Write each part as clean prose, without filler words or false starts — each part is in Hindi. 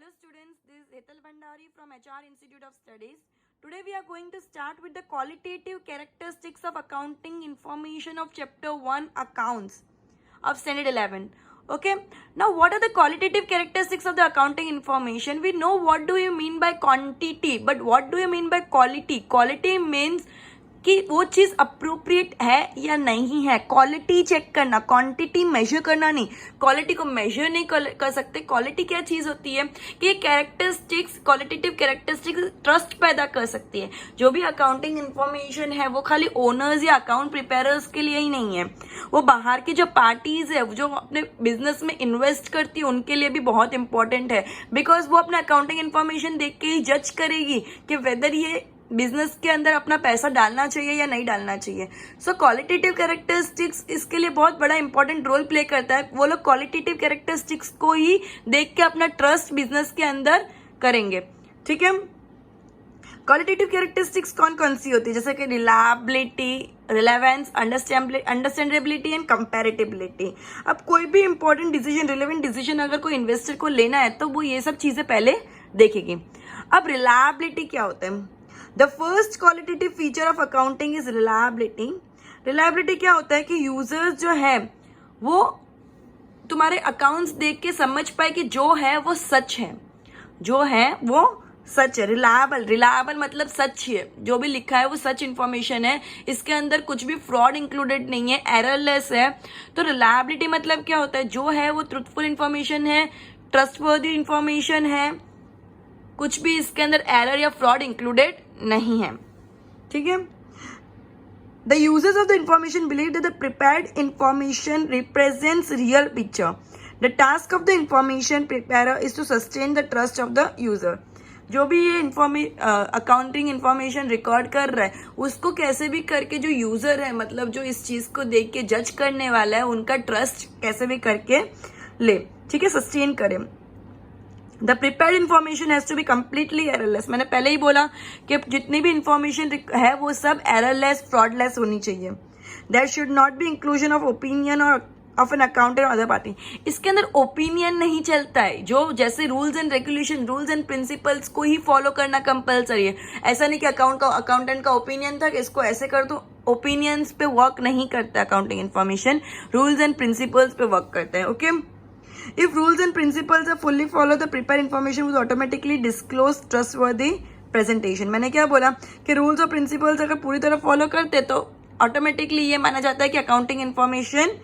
Hello students, this is Hetal Bhandari from HR Institute of Studies. Today we are going to start with the qualitative characteristics of accounting information of chapter 1 accounts of standard 11. Okay, now what are the qualitative characteristics of the accounting information? We know what do you mean by quantity, but what do you mean by quality? Quality means कि वो चीज़ अप्रोप्रिएट है या नहीं है. क्वालिटी चेक करना, क्वांटिटी मेजर करना नहीं. क्वालिटी को मेजर नहीं कर सकते. क्वालिटी क्या चीज़ होती है कि ये कैरेक्टरिस्टिक्स, क्वालिटेटिव कैरेक्टरिस्टिक्स ट्रस्ट पैदा कर सकती है. जो भी अकाउंटिंग इन्फॉर्मेशन है वो खाली ओनर्स या अकाउंट प्रिपेयरर्स के लिए ही नहीं है, वो बाहर की जो पार्टीज है जो अपने बिजनेस में इन्वेस्ट करती है उनके लिए भी बहुत इंपॉर्टेंट है. बिकॉज वो अपना अकाउंटिंग इन्फॉर्मेशन देख के ही जज करेगी कि वेदर ये बिजनेस के अंदर अपना पैसा डालना चाहिए या नहीं डालना चाहिए. सो क्वालिटेटिव कैरेक्टरिस्टिक्स इसके लिए बहुत बड़ा इंपॉर्टेंट रोल प्ले करता है. वो लोग क्वालिटेटिव कैरेक्टरिस्टिक्स को ही देख के अपना ट्रस्ट बिजनेस के अंदर करेंगे. ठीक है, क्वालिटेटिव कैरेक्टरिस्टिक्स कौन कौन सी होती है? जैसे कि रिलायबिलिटी, रिलेवेंस, अंडरस्टैंडेबिलिटी एंड कंपैरेटिबिलिटी. अब कोई भी इंपॉर्टेंट डिसीजन, रिलेवेंट डिसीजन अगर कोई इन्वेस्टर को लेना है तो वो ये सब चीजें पहले देखेगी. अब रिलायबिलिटी क्या होता है? The first qualitative feature of accounting is reliability. Reliability क्या होता है कि यूजर्स जो है वो तुम्हारे अकाउंट्स देख के समझ पाए कि जो है वो सच है, जो है वो सच है. रिलायबल मतलब सच है, जो भी लिखा है वो सच इंफॉर्मेशन है, इसके अंदर कुछ भी फ्रॉड इंक्लूडेड नहीं है, एररलेस है. तो रिलायबिलिटी मतलब क्या होता है? जो है वो ट्रूथफुल इंफॉर्मेशन है, ट्रस्टवर्दी इंफॉर्मेशन है, कुछ भी इसके अंदर एरर या फ्रॉड इंक्लूडेड नहीं है. ठीक है. The users of the information believe that the prepared information represents real picture. The task of the information prepare is to sustain the trust of the user. जो भी ये अकाउंटिंग इंफॉर्मेशन रिकॉर्ड कर रहा है उसको कैसे भी करके जो यूजर है, मतलब जो इस चीज को देख के जज करने वाला है, उनका ट्रस्ट कैसे भी करके ले. ठीक है, सस्टेन करे. The prepared information has to be completely errorless. मैंने पहले ही बोला कि जितनी भी इंफॉर्मेशन है वो सब एररलेस, फ्रॉडलेस होनी चाहिए. There should not be inclusion of opinion और ऑफ एन अकाउंटेंट और अदर पार्टी. इसके अंदर ओपिनियन नहीं चलता है. जो जैसे rules and regulation, rules and principles को ही फॉलो करना कंपल्सरी है. ऐसा नहीं कि अकाउंटेंट का ओपिनियन था कि इसको ऐसे कर दो. ओपिनियंस पे वर्क नहीं करता accounting information, rules and principles पे वर्क करता है. Okay. If rules and principles are fully followed, the prepared information will automatically disclose trustworthy presentation. मैंने क्या बोला कि रूल्स और प्रिंसिपल्स अगर पूरी तरह फॉलो करते तो ऑटोमेटिकली ये माना जाता है कि अकाउंटिंग इन्फॉर्मेशन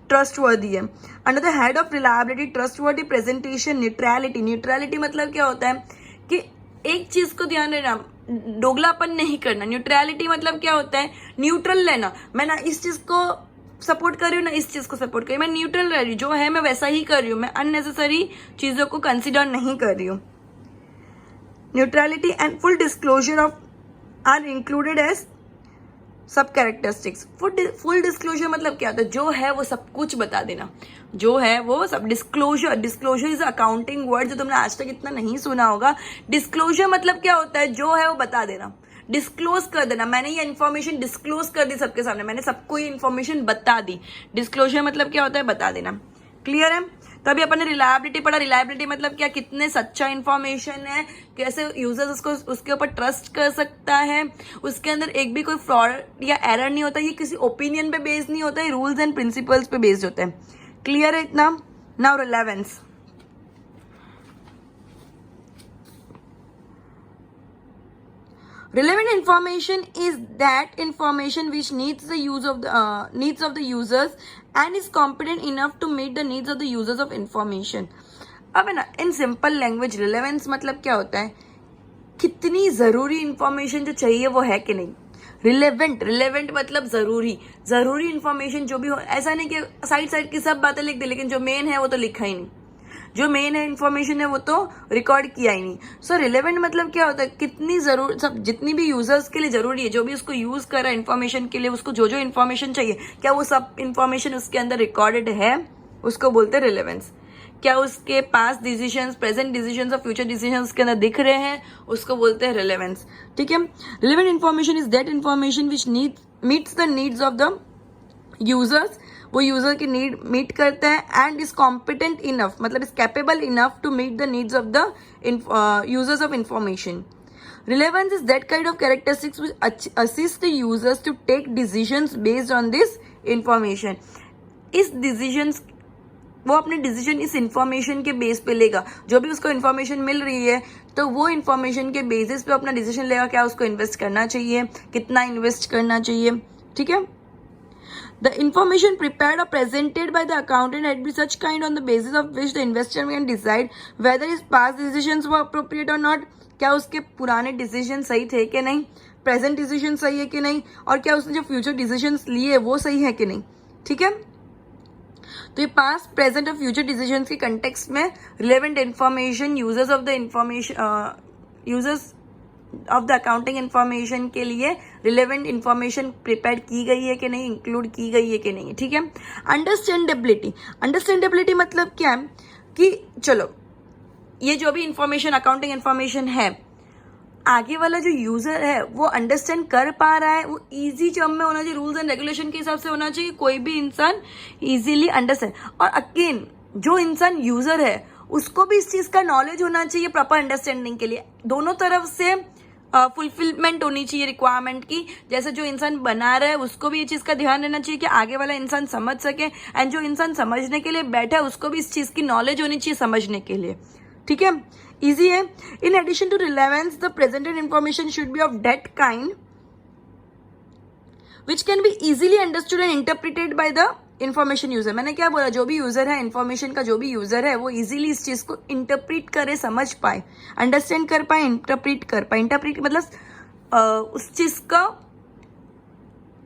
ट्रस्टवर्दी है. Under the head of reliability, trustworthy presentation, neutrality. Neutrality मतलब क्या होता है कि एक चीज को ध्यान देना, दोगलापन नहीं करना. न्यूट्रलिटी मतलब क्या होता है? न्यूट्रल लेना. मैं ना इस चीज को सपोर्ट कर रही हूँ ना इस चीज को सपोर्ट कर रही हूँ, मैं न्यूट्रल रह रही हूँ. जो है मैं वैसा ही कर रही हूँ, मैं अननेसेसरी चीजों को कंसिडर नहीं कर रही हूँ. Neutrality and full disclosure of are included as sub characteristics. Full disclosure मतलब क्या होता है? जो है वो सब कुछ बता देना, जो है वो सब. Disclosure, disclosure is accounting word जो तुमने आज तक इतना नहीं सुना होगा. डिस्क्लोजर मतलब क्या होता है? जो है वो बता देना, डिस्क्लोज कर देना. मैंने ये इन्फॉर्मेशन डिस्क्लोज कर दी सबके सामने, मैंने सबको ये इन्फॉर्मेशन बता दी. डिस्क्लोजर मतलब क्या होता है? बता देना. क्लियर है? तभी अपन ने रिलायबिलिटी पढ़ा. रिलायबिलिटी मतलब क्या? कितने सच्चा इन्फॉर्मेशन है, कैसे यूजर्स उसको उसके ऊपर ट्रस्ट कर सकता है, उसके अंदर एक भी कोई फ्रॉड या एरर नहीं होता, ये किसी ओपिनियन पे बेस्ड नहीं होता है, रूल्स एंड प्रिंसिपल्स पे बेस्ड होता है. क्लियर है इतना? Now relevance. Relevant information is that information which needs the use of the needs of the users and is competent enough to meet the needs of the users of information. अब है ना, इन सिंपल लैंग्वेज रिलेवेंस मतलब क्या होता है? कितनी जरूरी इंफॉर्मेशन जो चाहिए वो है कि नहीं. रिलेवेंट मतलब जरूरी इंफॉर्मेशन जो भी हो. ऐसा नहीं कि साइड की सब बातें लिख दे लेकिन जो मेन है वो तो लिखा ही नहीं, जो मेन है इन्फॉर्मेशन है वो तो रिकॉर्ड किया ही नहीं. सो रिलेवेंट मतलब क्या होता है? कितनी जरूर, सब जितनी भी यूजर्स के लिए जरूरी है, जो भी उसको यूज कर रहा है इन्फॉर्मेशन के लिए, उसको जो जो इन्फॉर्मेशन चाहिए, क्या वो सब इन्फॉर्मेशन उसके अंदर रिकॉर्डेड है, उसको बोलते हैं रिलेवेंस. क्या उसके पास डिसीजंस, प्रेजेंट डिसीजंस और फ्यूचर डिसीजंस उसके अंदर दिख रहे हैं, उसको बोलते हैं रिलेवेंस. ठीक है. Relevant information is that information which meets the needs of the users वो यूजर की नीड मीट करता है एंड इज कॉम्पिटेंट इनफ, मतलब is capable enough to meet the needs of the users of information. Relevance is that kind of characteristics which assist the users to take decisions based on this information. इस decisions, वो अपने डिसीजन इस इंफॉर्मेशन के बेस पे लेगा. जो भी उसको इंफॉर्मेशन मिल रही है तो वो इंफॉर्मेशन के बेसिस पे अपना डिसीजन लेगा, क्या उसको इन्वेस्ट करना चाहिए, कितना इन्वेस्ट करना चाहिए. ठीक है. The information prepared or presented by the accountant had been such kind on the basis of which the investor can decide whether his past decisions were appropriate or not. क्या उसके पुराने डिसीजन सही थे कि नहीं, प्रेजेंट डिसीजन सही है कि नहीं, और क्या उसने जो फ्यूचर डिसीजन लिए वो सही है कि नहीं. ठीक है. तो ये पास्ट, प्रेजेंट और फ्यूचर डिसीजन के कंटेक्स्ट में relevant information users of the accounting information के लिए रिलेवेंट इंफॉर्मेशन प्रिपेयर की गई है कि नहीं, इंक्लूड की गई है कि नहीं. ठीक है. अंडरस्टैंडेबिलिटी मतलब क्या है कि चलो ये जो भी इंफॉर्मेशन, अकाउंटिंग इंफॉर्मेशन है, आगे वाला जो यूजर है वो अंडरस्टैंड कर पा रहा है, वो इजी टर्म में होना चाहिए, रूल्स एंड रेगुलेशन के हिसाब से होना चाहिए, कोई भी इंसान इजीली अंडरस्टैंड. और अगेन जो इंसान यूजर है उसको भी इस चीज का नॉलेज होना चाहिए प्रॉपर अंडरस्टैंडिंग के लिए. दोनों तरफ से फुलफिलमेंट होनी चाहिए रिक्वायरमेंट की. जैसे जो इंसान बना रहा है उसको भी ये चीज का ध्यान रहना चाहिए कि आगे वाला इंसान समझ सके, एंड जो इंसान समझने के लिए बैठा है उसको भी इस चीज की नॉलेज होनी चाहिए समझने के लिए. ठीक है. इजी है. In addition to relevance the presented information should be of that kind which can be easily understood and interpreted by the information user. मैंने क्या बोला, जो भी यूजर है, इंफॉर्मेशन का जो भी यूजर है वो इजीली इस चीज को इंटरप्रिट करे, समझ पाए, अंडरस्टैंड कर पाए, इंटरप्रिट कर पाए. इंटरप्रिट मतलब उस चीज का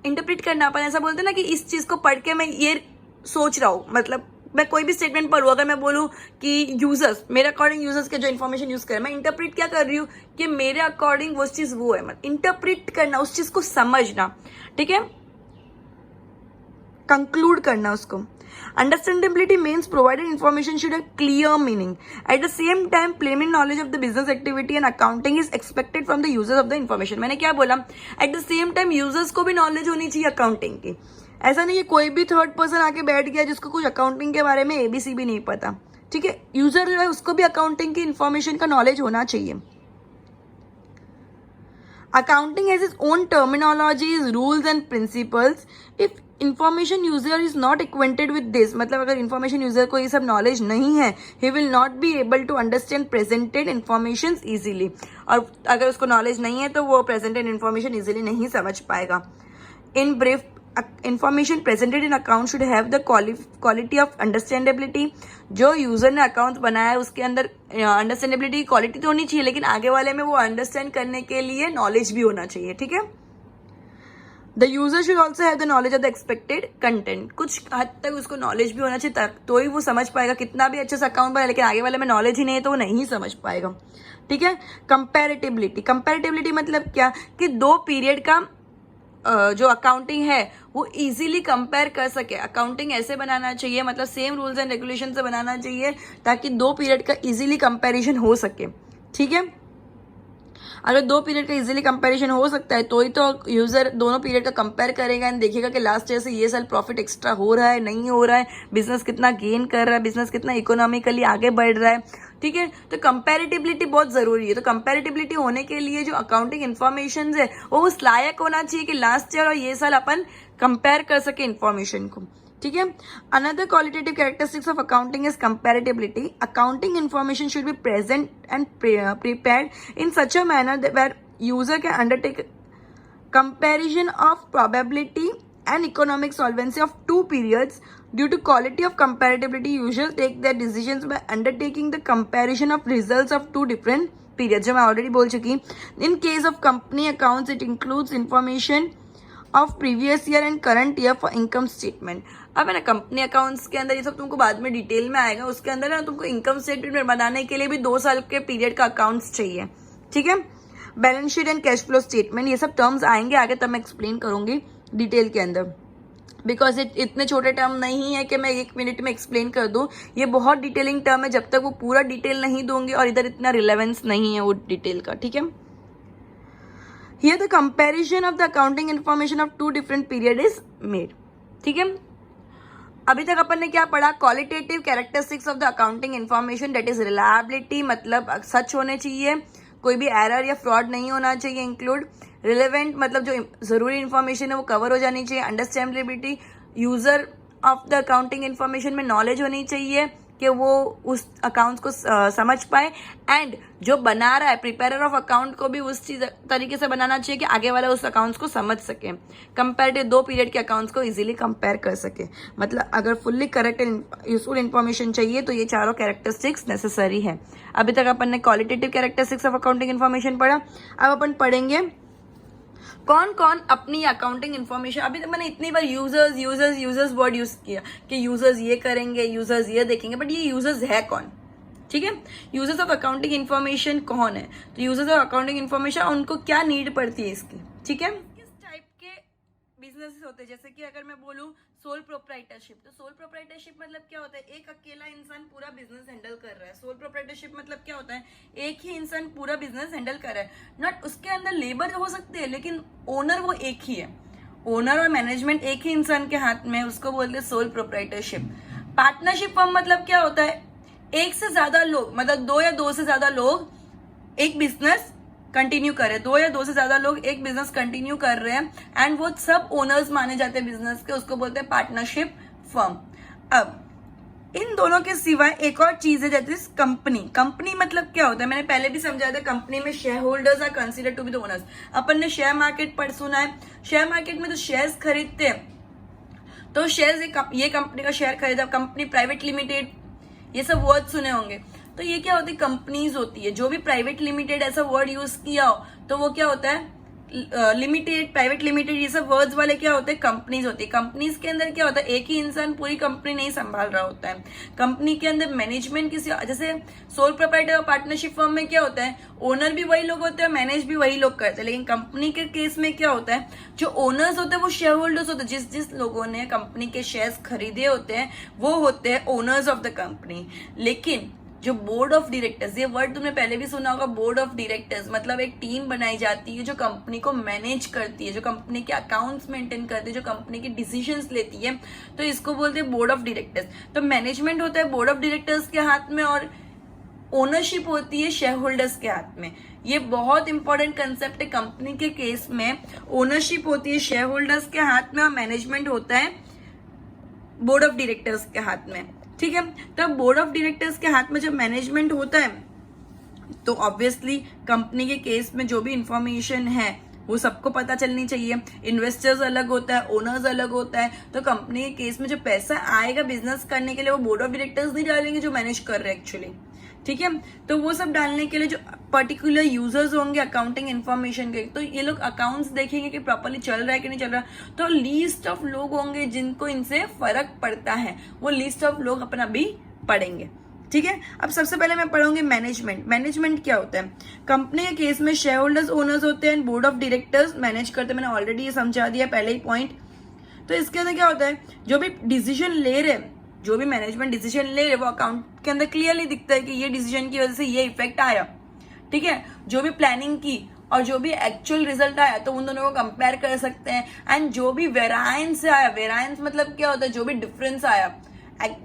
इंटरप्रिट करना. अपन ऐसा बोलते हैं ना कि इस चीज को पढ़ के मैं ये सोच रहा हूं, मतलब मैं कोई भी स्टेटमेंट पढ़ूँ, अगर मैं बोलूँ कि यूजर्स, मेरे अकॉर्डिंग यूजर्स के जो इन्फॉर्मेशन यूज कर, मैं इंटरप्रिट क्या कर रही हूँ कि मेरे अकॉर्डिंग वो चीज वो है, मतलब इंटरप्रिट करना, उस चीज को समझना. ठीक है. कंक्लूड करना उसको. Understandability means provided information should have clear meaning. At the same time, plain knowledge of the business activity and accounting is expected from the users of the information. मैंने क्या बोला, at the same time users को भी knowledge होनी चाहिए अकाउंटिंग की. ऐसा नहीं है कोई भी थर्ड पर्सन आके बैठ गया जिसको कुछ अकाउंटिंग के बारे में एबीसी भी नहीं पता. ठीक है. यूजर जो है उसको भी अकाउंटिंग की इंफॉर्मेशन का नॉलेज होना चाहिए. Accounting has its own terminologies, rules and principles. If information user is not acquainted with this, मतलब अगर information user को ये सब knowledge नहीं है, he will not be able to understand presented informations easily. और अगर उसको knowledge नहीं है तो वो presented information easily नहीं समझ पाएगा. In brief, information presented in account should have the quality of understandability. जो यूजर ने अकाउंट बनाया है उसके अंदर अंडरस्टैंडेबिलिटी की क्वालिटी तो होनी चाहिए, लेकिन आगे वाले में वो अंडरस्टैंड करने के लिए नॉलेज भी होना चाहिए. ठीक है. The user should also have the knowledge of the expected content. कुछ हद तक उसको नॉलेज भी होना चाहिए तो ही वो समझ पाएगा. कितना भी अच्छे से अकाउंट बनाए लेकिन आगे वाले में नॉलेज ही नहीं है तो वो नहीं समझ पाएगा. ठीक है. कंपैरेटिबिलिटी मतलब क्या कि दो पीरियड का जो अकाउंटिंग है वो इजीली कंपेयर कर सके. अकाउंटिंग ऐसे बनाना चाहिए, मतलब सेम रूल्स एंड रेगुलेशन से बनाना चाहिए ताकि दो पीरियड का इजीली कंपैरिजन हो सके. ठीक है. अगर दो पीरियड का इजीली कंपैरिजन हो सकता है तो ही तो यूजर दोनों पीरियड का कंपेयर करेगा एंड देखेगा कि लास्ट ईयर से ये साल प्रॉफिट एक्स्ट्रा हो रहा है, नहीं हो रहा है, बिजनेस कितना गेन कर रहा है, बिजनेस कितना इकोनॉमिकली आगे बढ़ रहा है. ठीक है. तो कंपैरेटिबिलिटी बहुत जरूरी है. तो कंपैरेटिबिलिटी होने के लिए जो अकाउंटिंग इन्फॉर्मेशन है वो उस लायक होना चाहिए कि लास्ट ईयर और ये साल अपन कंपेयर कर सके इन्फॉर्मेशन को. ठीक है. Another qualitative characteristics of accounting is comparability. Accounting information should be present and prepared in such a manner that where user can undertake comparison of probability and economic solvency of two periods. Due to quality of comparability, users take their decisions by undertaking the comparison of results of two different periods. जो मैं ऑलरेडी बोल चुकी. In case of company accounts, it includes information of previous year and current year for income statement. अब है ना कंपनी अकाउंट्स के अंदर ये सब तुमको बाद में डिटेल में आएगा. उसके अंदर है ना तुमको इनकम स्टेटमेंट बनाने के लिए भी 2 साल के पीरियड का अकाउंट्स चाहिए. ठीक है. Balance sheet and cash flow statement, ये सब टर्म्स आएंगे आगे, तब मैं एक्सप्लेन करूंगी डिटेल के अंदर, बिकॉज इतने छोटे टर्म नहीं है कि मैं 1 मिनट में एक्सप्लेन कर दूं. ये बहुत डिटेलिंग टर्म है. जब तक वो पूरा डिटेल नहीं दूंगी, और इधर इतना रिलेवेंस नहीं है वो डिटेल का. ठीक है. Here the comparison of the accounting information of two different period is made. ठीक है. अभी तक अपन ने क्या पढ़ा, qualitative characteristics of the accounting information, that is reliability, मतलब सच होने चाहिए, कोई भी एरर या फ्रॉड नहीं होना चाहिए इंक्लूड। रिलेवेंट मतलब जो जरूरी इन्फॉर्मेशन है वो कवर हो जानी चाहिए। Understandability, user of the accounting information में नॉलेज होनी चाहिए कि वो उस अकाउंट्स को समझ पाए, एंड जो बना रहा है प्रिपेयर ऑफ अकाउंट को भी उस चीज तरीके से बनाना चाहिए कि आगे वाला उस अकाउंट्स को समझ सके, कंपेरेटिव 2 पीरियड के अकाउंट्स को इजीली कंपेयर कर सके। मतलब अगर fully correct and useful information चाहिए तो ये चारों कैरेक्टरिस्टिक्स नेसेसरी है। अभी तक अपन ने qualitative characteristics of accounting information पढ़ा। अब अपन पढ़ेंगे कौन कौन अपनी अकाउंटिंग इन्फॉर्मेशन, अभी तक मैंने इतनी बार यूजर्स वर्ड यूज किया कि यूजर्स ये करेंगे, यूजर्स ये देखेंगे, बट ये यूजर्स है कौन? ठीक है, यूजर्स ऑफ अकाउंटिंग इन्फॉर्मेशन कौन है? तो यूजर्स ऑफ अकाउंटिंग इन्फॉर्मेशन, उनको क्या नीड पड़ती है इसकी, ठीक है। किस टाइप के बिजनेसेस होते हैं, जैसे कि अगर मैं बोलूं सोल प्रोप्राइटरशिप, तो सोल प्रोप्राइटरशिप मतलब क्या होता है, एक अकेला इंसान पूरा बिजनेस हैंडल कर रहा है। सोल प्रोप्राइटरशिप मतलब क्या होता है, एक ही इंसान पूरा बिजनेस हैंडल कर रहा है, नॉट उसके अंदर लेबर हो सकते हैं लेकिन ओनर वो एक ही है, ओनर और मैनेजमेंट एक ही इंसान के हाथ में, उसको बोलते हैं सोल प्रोप्राइटरशिप। पार्टनरशिप फर्म मतलब क्या होता है, एक से ज्यादा लोग, मतलब 2 या 2 से ज्यादा लोग एक बिजनेस कंटिन्यू कर रहे हैं, 2 या 2 से ज्यादा लोग एक बिजनेस कंटिन्यू कर रहे हैं एंड वो सब ओनर्स माने जाते हैं बिजनेस के, उसको बोलते हैं पार्टनरशिप फर्म। अब इन दोनों के सिवाय एक और चीज है, जैसे कंपनी। कंपनी मतलब क्या होता है, मैंने पहले भी समझाया था, कंपनी में shareholders are considered to be the owners. अपन ने शेयर मार्केट पर सुना है, शेयर मार्केट में तो शेयर्स खरीदते हैं, तो शेयर्स ये कंपनी का शेयर खरीदा, कंपनी प्राइवेट लिमिटेड, ये सब वर्ड सुने होंगे। तो ये क्या होती है, कंपनीज होती है। जो भी प्राइवेट लिमिटेड ऐसा वर्ड यूज किया हो तो वो क्या होता है, लिमिटेड, प्राइवेट लिमिटेड, ये सब वर्ड्स वाले क्या होते हैं, कंपनीज होती है। कंपनीज के अंदर क्या होता है, एक ही इंसान पूरी कंपनी नहीं संभाल रहा होता है। कंपनी के अंदर मैनेजमेंट किसी, जैसे सोल प्रोप्राइटर और पार्टनरशिप फर्म में क्या होता है, ओनर भी वही लोग होते हैं, मैनेज भी वही लोग करते हैं। लेकिन कंपनी के केस में क्या होता है, जो ओनर्स होते हैं वो शेयर होल्डर्स होते हैं, जिस जिस लोगों ने कंपनी के शेयर्स खरीदे होते हैं वो होते हैं ओनर्स ऑफ द कंपनी। लेकिन जो बोर्ड ऑफ डायरेक्टर्स, ये वर्ड तुमने पहले भी सुना होगा, बोर्ड ऑफ डायरेक्टर्स मतलब एक टीम बनाई जाती है जो कंपनी को मैनेज करती है, जो कंपनी के अकाउंट्स मेंटेन करती है, जो कंपनी के डिसीजंस लेती है, तो इसको बोलते हैं बोर्ड ऑफ डायरेक्टर्स। तो मैनेजमेंट होता है बोर्ड ऑफ डायरेक्टर्स के हाथ में और ओनरशिप होती है शेयर होल्डर्स के हाथ में। ये बहुत इंपॉर्टेंट कंसेप्ट है कंपनी के केस में, ओनरशिप होती है शेयर होल्डर्स के हाथ में और मैनेजमेंट होता है बोर्ड ऑफ डायरेक्टर्स के हाथ में, ठीक है। तो बोर्ड ऑफ डायरेक्टर्स के हाथ में जब मैनेजमेंट होता है तो ऑब्वियसली कंपनी के केस में जो भी इंफॉर्मेशन है वो सबको पता चलनी चाहिए। इन्वेस्टर्स अलग होता है, ओनर्स अलग होता है, तो कंपनी के केस में जो पैसा आएगा बिजनेस करने के लिए वो बोर्ड ऑफ डायरेक्टर्स नहीं डालेंगे जो मैनेज कर रहे हैं एक्चुअली, ठीक है। तो वो सब डालने के लिए जो पर्टिकुलर यूजर्स होंगे अकाउंटिंग इन्फॉर्मेशन के, तो ये लोग अकाउंट्स देखेंगे कि प्रॉपर्ली चल रहा है कि नहीं चल रहा, तो लिस्ट ऑफ लोग होंगे जिनको इनसे फर्क पड़ता है, वो लिस्ट ऑफ लोग अपन अभी पढ़ेंगे, ठीक है। अब सबसे पहले मैं पढ़ूंगी मैनेजमेंट। मैनेजमेंट क्या होता है, कंपनी के केस में शेयर होल्डर्स ओनर्स होते हैं, बोर्ड ऑफ डायरेक्टर्स मैनेज करते हैं, मैंने ऑलरेडी ये समझा दिया पहले ही पॉइंट। तो इसके अंदर क्या होता है, जो भी डिसीजन ले रहे, जो भी मैनेजमेंट डिसीजन ले रहे वो अकाउंट के अंदर क्लियरली दिखता है कि ये डिसीजन की वजह से ये इफेक्ट आया, ठीक है। जो भी प्लानिंग की और जो भी एक्चुअल रिजल्ट आया तो उन दोनों को कंपेयर कर सकते हैं। एंड जो भी वेरायंस आया, वेरायंस मतलब क्या होता है, जो भी डिफरेंस आया,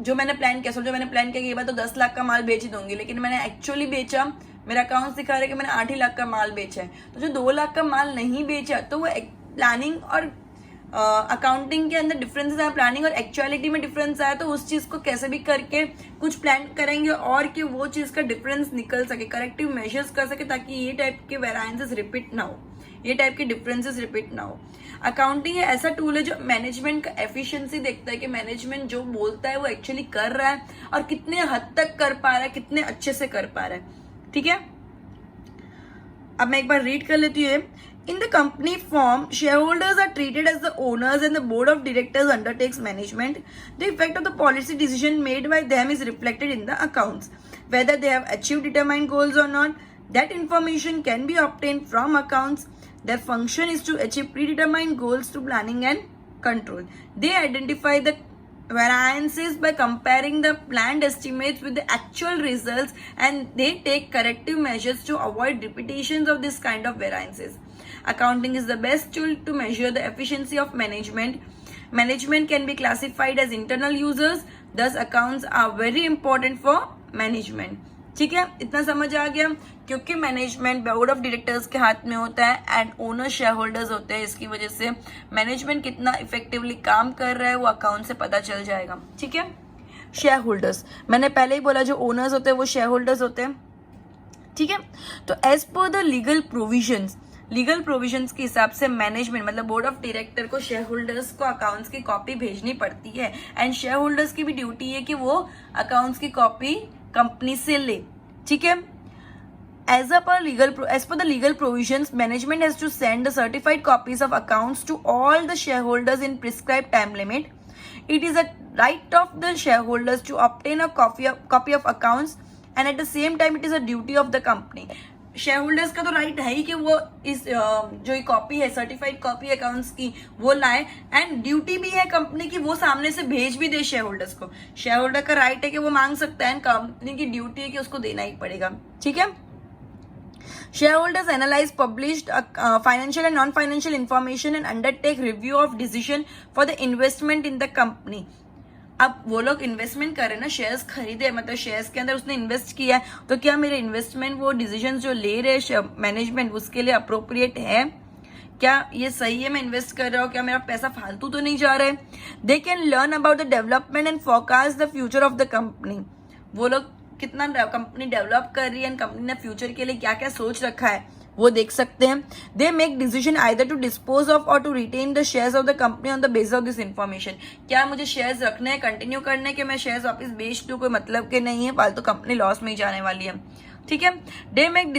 जो मैंने प्लान किया, समझो मैंने प्लान किया कि ये बार तो 10 लाख का माल बेच ही दूंगी, लेकिन मैंने एक्चुअली बेचा, मेरा अकाउंट दिखा रहा है कि मैंने 8 ही लाख का माल बेचा है। तो जो 2 लाख का माल नहीं बेचा तो वो प्लानिंग और अकाउंटिंग के अंदर डिफरेंसेस आया, प्लानिंग और एक्चुअलिटी में डिफरेंस आया, तो उस चीज को कैसे भी करके कुछ प्लान करेंगे और कि वो चीज का डिफरेंस निकल सके, करेक्टिव मेजर्स कर सके ताकि ये टाइप के वेरायंसेस रिपीट ना हो, ये टाइप के डिफरेंसेस रिपीट ना हो। अकाउंटिंग ऐसा टूल है जो मैनेजमेंट का एफिशिएंसी देखता है कि मैनेजमेंट जो बोलता है वो एक्चुअली कर रहा है और कितने हद तक कर पा रहा है, कितने अच्छे से कर पा रहा है, ठीक है। अब मैं एक बार रीड कर लेती हूँ। In the company form, shareholders are treated as the owners and the board of directors undertakes management. The effect of the policy decision made by them is reflected in the accounts. Whether they have achieved determined goals or not, that information can be obtained from accounts. Their function is to achieve predetermined goals through planning and control. They identify the variances by comparing the planned estimates with the actual results and they take corrective measures to avoid repetitions of this kind of variances. Accounting is the best tool to measure the efficiency of management. Management can be classified as internal users, thus accounts are very important for management. ठीक है, इतना समझ आ गया. क्योंकि मैनेजमेंट बोर्ड ऑफ डायरेक्टर्स के हाथ में होता है एंड ओनर शेयर होल्डर्स होते हैं, इसकी वजह से मैनेजमेंट कितना इफेक्टिवली काम कर रहा है वो अकाउंट से पता चल जाएगा. ठीक है, शेयर होल्डर्स मैंने पहले ही बोला, जो ओनर्स होते हैं वो शेयर होल्डर्स होते हैं. ठीक है, तो as per the legal provisions के हिसाब से मैनेजमेंट मतलब बोर्ड ऑफ डायरेक्टर को शेयर होल्डर्स को अकाउंट्स की कॉपी भेजनी पड़ती है एंड शेयर होल्डर्स की भी ड्यूटी है कि वो अकाउंट्स की कॉपी कंपनी से ले. ठीक है, as per the legal provisions, management has to send the certified copies of accounts to all the shareholders in prescribed time limit. It is a right of the shareholders to obtain a copy of accounts and at the same time it is a duty of the company. Share holders का तो राइट है ही कि वो इस जो कॉपी है सर्टिफाइड कॉपी अकाउंट्स की वो लाए एंड ड्यूटी भी है कंपनी की वो सामने से भेज भी दे शेयर होल्डर्स को. शेयर होल्डर का राइट है कि वो मांग सकता है, कंपनी की ड्यूटी है कि उसको देना ही पड़ेगा. ठीक है, shareholders analyze published financial and non-financial information and undertake review of decision for the investment in the company. अब वो लोग इन्वेस्टमेंट कर रहे हैं ना, शेयर्स खरीदे मतलब शेयर्स के अंदर उसने इन्वेस्ट किया है, तो क्या मेरे इन्वेस्टमेंट वो डिसीजन जो ले रहे मैनेजमेंट उसके लिए अप्रोप्रिएट है, क्या ये सही है, मैं इन्वेस्ट कर रहा हूँ, क्या मेरा पैसा फालतू तो नहीं जा रहा है. They can learn about the development and forecast the future of the company. वो लोग कितना कंपनी डेवलप कर रही है एंड कंपनी ने फ्यूचर के लिए क्या क्या सोच रखा है वो देख सकते हैं. They make decision either to dispose of और to retain the shares of the company on the basis of this information. क्या मुझे शेयर्स रखने हैं, कंटिन्यू करने के, मैं शेयर्स वापस बेच दूं, कोई मतलब के नहीं है, फालतू कंपनी लॉस में ही जाने वाली है. ठीक है, they make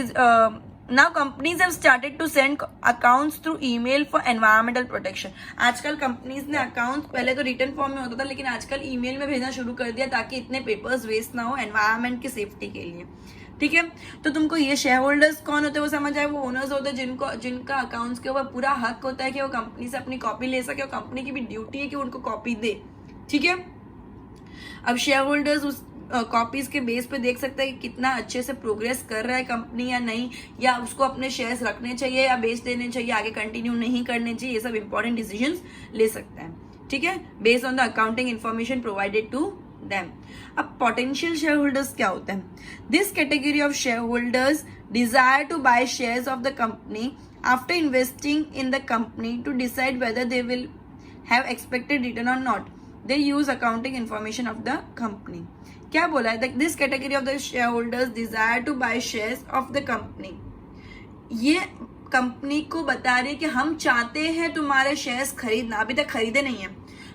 Now companies have started to send accounts through email for environmental protection. आजकल कंपनीज ने अकाउंट पहले तो रिटर्न फॉर्म में होता था लेकिन आजकल ईमेल में भेजना शुरू कर दिया ताकि इतने पेपर्स वेस्ट ना हो एनवायरमेंट की सेफ्टी के लिए. ठीक है, तो तुमको ये शेयर होल्डर्स कौन होते हैं वो समझ आए. वो ओनर्स होते हैं जिनका अकाउंट्स के ऊपर पूरा हक होता है कि वो कंपनी से अपनी कॉपी ले सके और कंपनी की भी ड्यूटी है कि उनको कॉपी दे. ठीक है, अब शेयर होल्डर्स उस कॉपीज के बेस पे देख सकते हैं कि कितना अच्छे से प्रोग्रेस कर रहा है कंपनी या नहीं, या उसको अपने शेयर्स रखने चाहिए या बेच देने चाहिए, आगे कंटिन्यू नहीं करने चाहिए, ये सब इंपॉर्टेंट डिसीजंस ले सकते हैं. ठीक है, based on the accounting information provided to them. अब पोटेंशियल शेयर होल्डर्स क्या होते हैं. This category of shareholders desire to buy shares of the company after investing in the company to decide whether they will have expected return और not. They use accounting information of the company. क्या बोला है, this category of the shareholders desire to buy shares of the company. ये कंपनी को बता रही है कि हम चाहते हैं तुम्हारे शेयर्स खरीदना, अभी तक खरीदे नहीं है.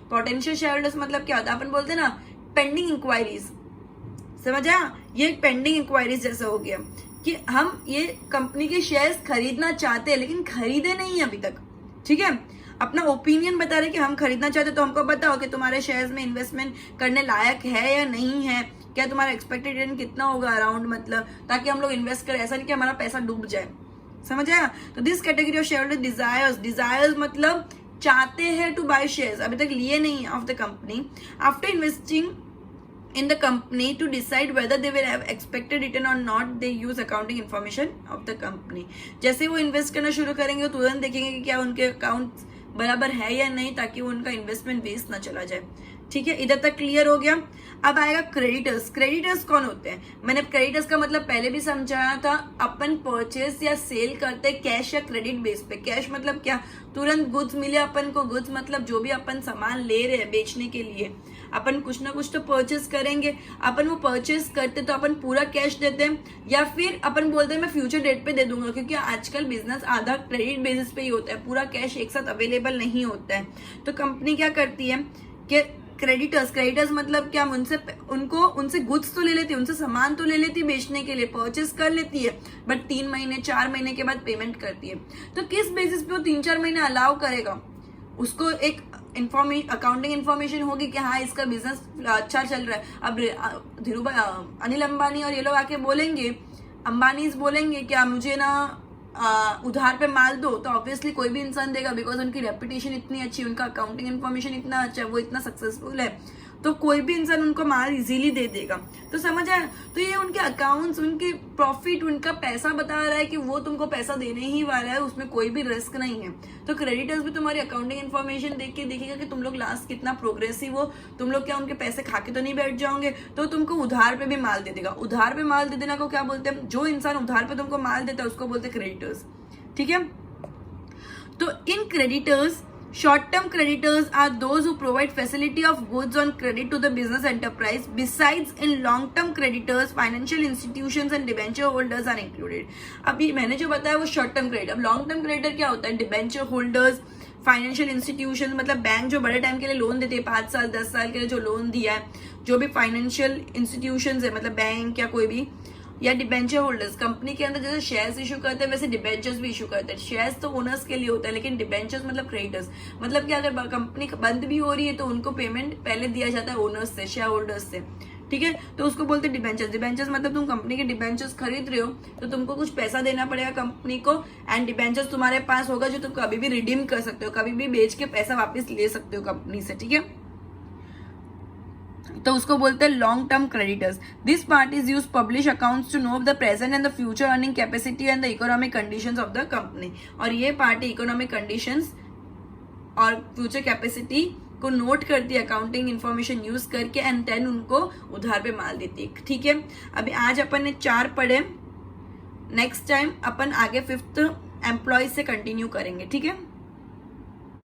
पोटेंशियल शेयर होल्डर्स मतलब क्या होता है, अपन बोलते हैं ना पेंडिंग इंक्वायरीज, समझ आया, ये एक पेंडिंग इंक्वायरीज जैसा हो गया कि हम ये कंपनी के शेयर्स खरीदना चाहते हैं लेकिन खरीदे नहीं है अभी तक. ठीक है, अपना ओपिनियन बता रहे कि हम खरीदना चाहते, तो हमको बताओ कि तुम्हारे शेयर्स में इन्वेस्टमेंट करने लायक है या नहीं है, क्या तुम्हारा एक्सपेक्टेड रिटर्न कितना होगा अराउंड, मतलब ताकि हम लोग इन्वेस्ट करें, ऐसा नहीं कि हमारा पैसा डूब जाए. समझ आया. तो this category of share holder desires मतलब चाहते हैं टू बाय शेयर्स, अभी तक लिए नहीं of the company, after investing in the company to decide whether they will have expected return or not, they use accounting information of the company. जैसे वो इन्वेस्ट करना शुरू करेंगे तो तुरंत देखेंगे कि क्या उनके अकाउंट बराबर है या नहीं, ताकि वो उनका इन्वेस्टमेंट वेस्ट ना चला जाए. ठीक है, इधर तक क्लियर हो गया. अब आएगा क्रेडिटर्स. क्रेडिटर्स कौन होते हैं, मैंने क्रेडिटर्स का मतलब पहले भी समझाया था. अपन परचेस या सेल करते कैश या क्रेडिट बेस पे. कैश मतलब क्या, तुरंत गुड्स मिले अपन को, गुड्स मतलब जो भी अपन सामान ले रहे हैं बेचने के लिए, अपन कुछ ना कुछ तो परचेस करेंगे. अपन वो परचेस करते तो अपन पूरा कैश देते हैं या फिर अपन बोलते हैं मैं फ्यूचर डेट पे दे दूंगा, क्योंकि आजकल बिजनेस आधा क्रेडिट बेसिस पे ही होता है, पूरा कैश एक साथ अवेलेबल नहीं होता है. तो कंपनी क्या करती है कि क्रेडिटर्स मतलब क्या, उनसे गुड्स तो ले लेती है, उनसे सामान तो ले लेती है बेचने के लिए, परचेस कर लेती है, बट 3 महीने 4 महीने के बाद पेमेंट करती है. तो किस बेसिस पे वो 3-4 महीने अलाउ करेगा, उसको एक अकाउंटिंग इन्फॉर्मेशन होगी कि हाँ इसका बिजनेस अच्छा चल रहा है. अब धीरूभाई अनिल अंबानी और ये लोग आके बोलेंगे, अंबानीज बोलेंगे क्या मुझे ना उधार पे माल दो, तो ऑब्वियसली कोई भी इंसान देगा, बिकॉज उनकी रेपुटेशन इतनी अच्छी, उनका अकाउंटिंग इन्फॉर्मेशन इतना अच्छा, वो इतना सक्सेसफुल है, तो कोई भी इंसान उनको माल इजीली दे देगा। तो समझ आया? तो ये उनके अकाउंट्स, उनके प्रॉफिट, उनका पैसा बता रहा है कि वो तुमको पैसा देने ही वाला है, उसमें कोई भी रिस्क नहीं है। तो क्रेडिटर्स भी तुम्हारी अकाउंटिंग इन्फॉर्मेशन देख के देखेगा कि तुम लोग लास्ट कितना प्रोग्रेसिव हो, तुम लोग क्या उनके पैसे खा के तो नहीं बैठ जाओगे, तो तुमको उधार पे भी माल दे देगा। उधार पे माल दे देना को क्या बोलते हैं? जो इंसान उधार पे तुमको माल देता है उसको बोलते हैं क्रेडिटर्स। ठीक है? तो इन creditors, short-term creditors are those who provide facility of goods on credit to the business enterprise. Besides, in long-term creditors, financial institutions and debenture holders are included. अभी मैंने जो बताया वो short-term creditor। अब long-term creditor क्या होता है? debenture holders, फाइनेंशियल इंस्टीट्यूशन, मतलब बैंक जो बड़े टाइम के लिए लोन देते हैं, 5 साल 10 साल के लिए जो लोन दिया है, जो भी फाइनेंशियल इंस्टीट्यूशन है, मतलब बैंक या कोई भी, या डिबेंचर होल्डर्स, कंपनी के अंदर जैसे शेयर्स इशू करते हैं वैसे डिबेंचर्स भी इशू करते हैं। शेयर्स तो ओनर्स के लिए होता है, लेकिन डिबेंचर्स मतलब क्रेडिटर्स, मतलब कि अगर कंपनी बंद भी हो रही है तो उनको पेमेंट पहले दिया जाता है ओनर्स से, शेयर होल्डर्स से। ठीक है? तो उसको बोलते हैं डिबेंचर्स। डिबेंचर्स मतलब तुम कंपनी के डिबेंचर्स खरीद रहे हो तो तुमको कुछ पैसा देना पड़ेगा कंपनी को, एंड डिबेंचर्स तुम्हारे पास होगा जो तुम कभी भी रिडीम कर सकते हो, कभी भी बेच के पैसा वापस ले सकते हो कंपनी से। ठीक है? तो उसको बोलते हैं long term creditors. This parties use publish accounts to know the present and the future earning capacity and the economic conditions of the company. और ये पार्टी इकोनॉमिक कंडीशंस और फ्यूचर कैपेसिटी को नोट करती है अकाउंटिंग इंफॉर्मेशन यूज करके, एंड देन उनको उधार पे माल देती है। ठीक है? अभी आज अपन ने 4 पढ़े, नेक्स्ट टाइम अपन आगे 5th एम्प्लॉय से कंटिन्यू करेंगे। ठीक है?